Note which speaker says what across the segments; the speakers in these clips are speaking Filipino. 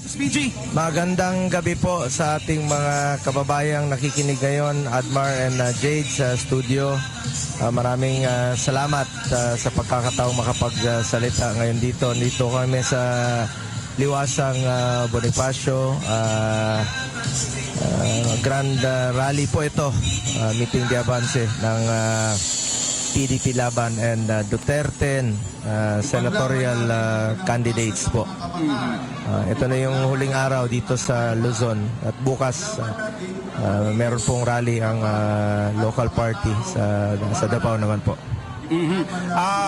Speaker 1: SPG.
Speaker 2: Magandang gabi po sa ating mga kababayang nakikinig ngayon, Admar and Jade sa studio. Maraming salamat sa pagkakataong makapagsalita ngayon dito. Dito kami sa Liwasang Bonifacio. Grand rally po ito. Meeting de avance ng PDP Laban and Duterte senatorial candidates po. Ito na yung huling araw dito sa Luzon at bukas meron pong rally ang local party sa Davao naman po.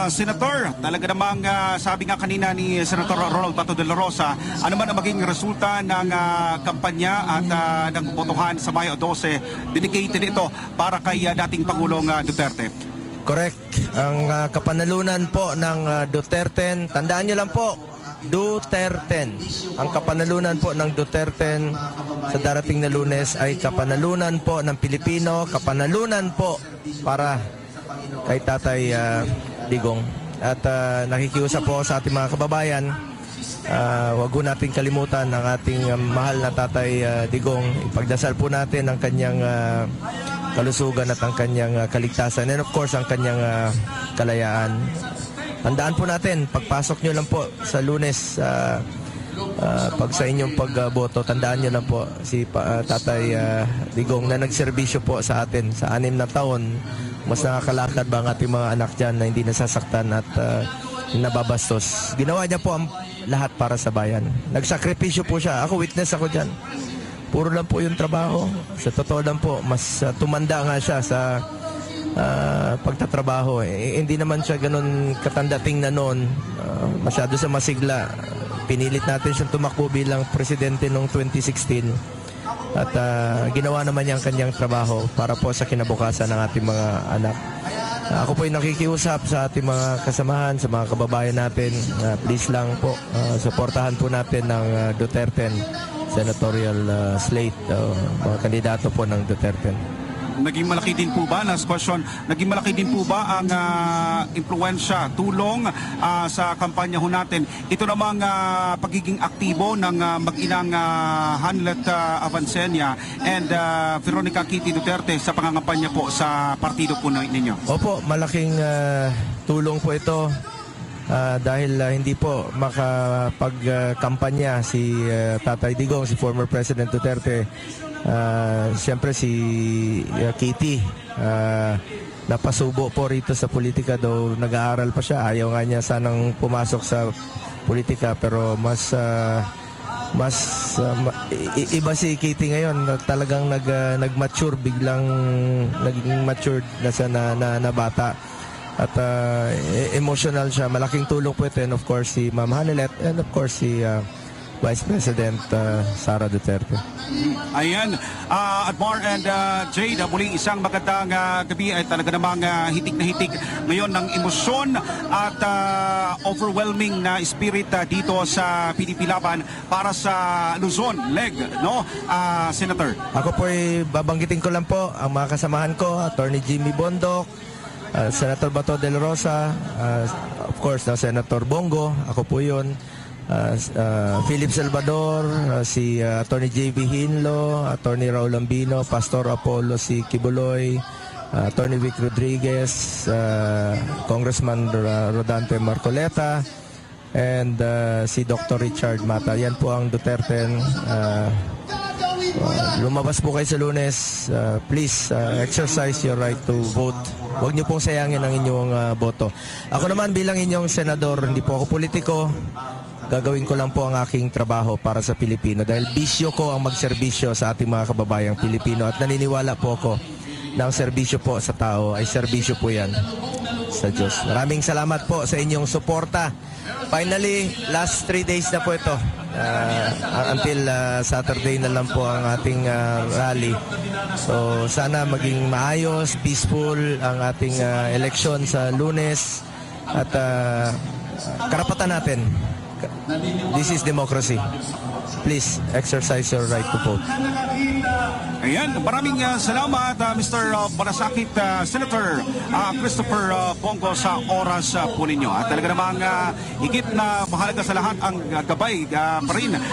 Speaker 1: Senator, talaga namang sabi nga kanina ni Senator Ronald Bato de la Rosa, ano man ang maging resulta ng kampanya at ng botohan sa Mayo 12, dedicated ito para kay dating Pangulong Duterte.
Speaker 2: Correct. Ang kapanalunan po ng Duterte, tandaan nyo lang po, Duterte. Ang kapanalunan po ng Duterte sa darating na Lunes ay kapanalunan po ng Pilipino, kapanalunan po para kay Tatay Digong. At nakikiusap po sa ating mga kababayan, wag po natin kalimutan ang ating mahal na Tatay Digong. Ipagdasal po natin ang kanyang kalusugan at ang kanyang kaligtasan and of course ang kanyang kalayaan. Tandaan po natin, pagpasok nyo lang po sa Lunes, pag sa inyong pagboto, tandaan nyo lang po si Tatay Digong na nagserbisyo po sa atin sa 6 na taon. Mas nakakalakad ba ang ating mga anak dyan na hindi nasasaktan at nababastos. Ginawa niya po ang lahat para sa bayan. Nagsakripisyo po siya. Ako, witness ako dyan. Puro lang po yung trabaho. Sa totoo lang po, mas tumanda nga siya sa pagtatrabaho. Hindi naman siya ganun katanda tingnan noon. Masyado sa masigla. Pinilit natin siyang tumakbo bilang presidente noong 2016. At ginawa naman niya ang kanyang trabaho para po sa kinabukasan ng ating mga anak. Ako po ay nakikiusap sa ating mga kasamahan, sa mga kababayan natin. Please lang po, suportahan po natin ng Duterte senatorial slate, mga kandidato po ng Duterte.
Speaker 1: Naging malaki din po ba, last question, naging malaki din po ba ang impluensya, tulong sa kampanya ho natin? Ito namang pagiging aktibo ng mag-inang Hanlet Avancenia and Veronica Kitty Duterte sa pangangampanya po sa partido po ninyo?
Speaker 2: Opo, malaking tulong po ito. Dahil hindi po makapagkampanya si Tatay Digong, si former President Duterte. Siyempre si Kitty napasubo po rito sa politika, daw nag-aaral pa siya. Ayaw nga niya sanang pumasok sa politika, pero iba si Kitty ngayon. Talagang nag-mature, biglang naging matured na siya na bata. At emotional siya. Malaking tulong po ito. And of course si Ma'am Hanelet and of course si Vice President Sara Duterte.
Speaker 1: Ayan, Admar and Jade, muling isang magandang gabi ay talaga namang hitik na hitik ngayon ng emosyon at overwhelming na spirit dito sa PDP Laban para sa Luzon leg, no, Senator?
Speaker 2: Ako po ay babanggitin ko lang po ang mga kasamahan ko, Attorney Jimmy Bondok, Senator Bato de la Rosa, of course, Senator Bongo, ako po yun, Philip Salvador, si Attorney J.B. Hinlo, Attorney Raul Ambino, Pastor Apollo si Kibuloy, Attorney Vic Rodriguez, Congressman Rodante Marcoleta, and si Dr. Richard Mata. Yan po ang Duterte. Lumabas po kayo sa Lunes. Please exercise your right to vote. Huwag niyo pong sayangin ang inyong boto. Ako naman bilang inyong senador, hindi po ako politiko. Gagawin ko lang po ang aking trabaho para sa Pilipino dahil bisyo ko ang magserbisyo sa ating mga kababayang Pilipino at naniniwala po ako na ang serbisyo po sa tao ay serbisyo po yan sa Diyos. Maraming salamat po sa inyong suporta. Finally, last 3 days na po ito. Until Saturday na lang po ang ating rally. So sana maging maayos, peaceful ang ating eleksyon sa Lunes at karapatan natin. This is democracy. Please exercise your right to vote.
Speaker 1: Ayan, maraming salamat Mr. Malasakit, Senator Christopher Bongo sa oras po ninyo. At talaga namang higit na mahalaga sa lahat ang gabay pa rin